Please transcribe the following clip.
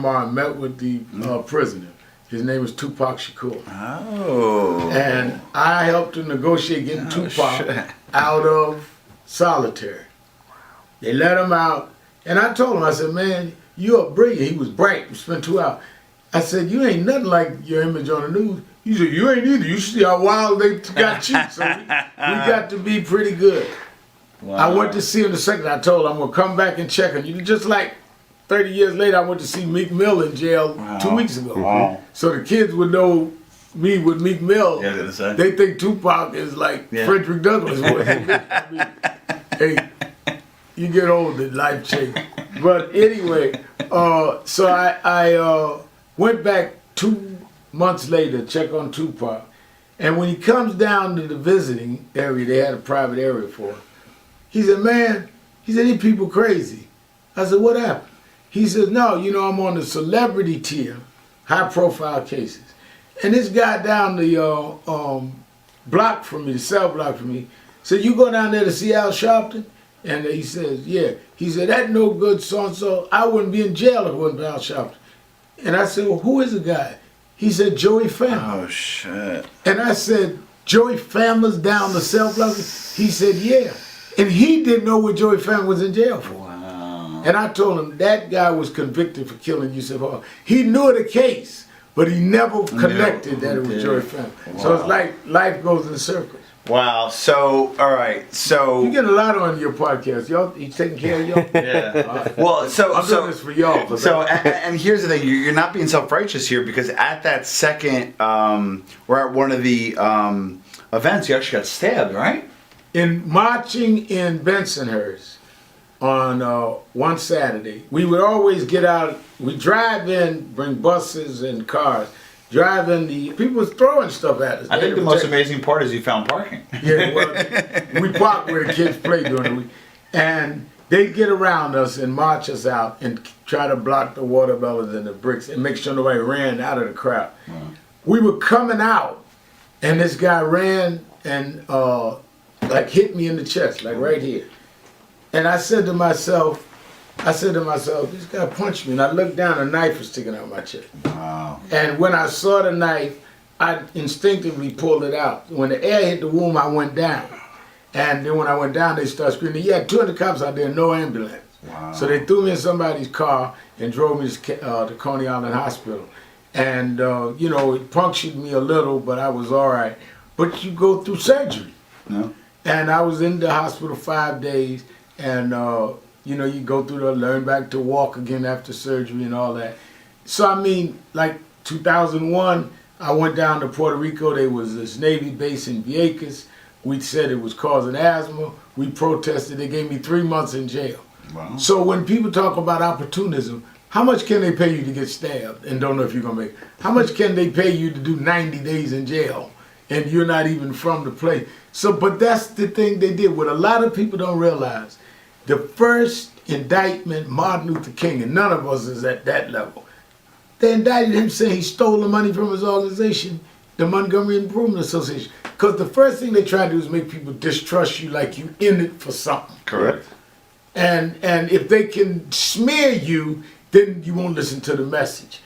I met with the prisoner. His name was Tupac Shakur. Oh. And I helped him negotiate getting Tupac out of solitary. They let him out. And I told him, I said, man, you're brilliant. He was bright. We spent 2 hours. I said, you ain't nothing like your image on the news. He said, you ain't either. You see how wild they got you. So we got to be pretty good. Wow. I went to see him the second. I told him I'm going to come back and check on you. Just like 30 years later, I went to see Meek Mill in jail 2 weeks ago. Wow. So the kids would know me with Meek Mill. Yeah, they think Tupac is like Frederick Douglass. I mean, hey, you get older, life changes. But anyway, so I went back 2 months later to check on Tupac. And when he comes down to the visiting area, they had a private area for him. He said, man, these people crazy. I said, what happened? He said, no, you know, I'm on the celebrity tier, high profile cases. And this guy down the block from me, the cell block from me, said, you go down there to see Al Sharpton? And he says, yeah. He said, that no good so-and-so. I wouldn't be in jail if it wasn't for Al Sharpton. And I said, well, who is the guy? He said, Joey Fama. Oh, shit. And I said, Joey Fama's down the cell block? He said, yeah. And he didn't know what Joey Fama was in jail for. Wow. And I told him that guy was convicted for killing Yusuf Hall. He knew the case, but he never connected that it was Joey Fama. Wow. So it's like life goes in circles. Wow. So, all right. So you get a lot on your podcast. Y'all, you taking care of y'all? Yeah. Right. Well, I'm doing this for y'all. So, and here's the thing: you're not being self-righteous here, because at that second, we're at one of the events. You actually got stabbed, right? In marching in Bensonhurst on one Saturday, we would always get out. We drive in, bring buses and cars. Driving, the people was throwing stuff at us. I think the most amazing part is you found parking. Yeah, well, we parked where the kids play during the week. And they get around us and march us out and try to block the watermelons and the bricks and make sure nobody ran out of the crowd. We were coming out, and this guy ran and like hit me in the chest, like right here. And I said to myself, this guy punched me, and I looked down, a knife was sticking out my chest. Wow. And when I saw the knife, I instinctively pulled it out. When the air hit the wound, I went down. And then when I went down, they started screaming. Yeah, 200 cops out there, no ambulance. Wow. So they threw me in somebody's car and drove me to Coney Island Hospital. And, you know, it punctured me a little, but I was all right. But you go through surgery. Yeah. And I was in the hospital 5 days, and you know, you go through the learn back to walk again after surgery and all that. So, I mean, like 2001, I went down to Puerto Rico. There was this Navy base in Vieques. We said it was causing asthma. We protested. They gave me 3 months in jail. Wow. So when people talk about opportunism, how much can they pay you to get stabbed and don't know if you're going to make it? How much can they pay you to do 90 days in jail and you're not even from the place? So, but that's the thing they did. What a lot of people don't realize, the first indictment, Martin Luther King, and none of us is at that level. They indicted him saying he stole the money from his organization, the Montgomery Improvement Association. Because the first thing they try to do is make people distrust you like you in it for something. Correct. And if they can smear you, then you won't listen to the message.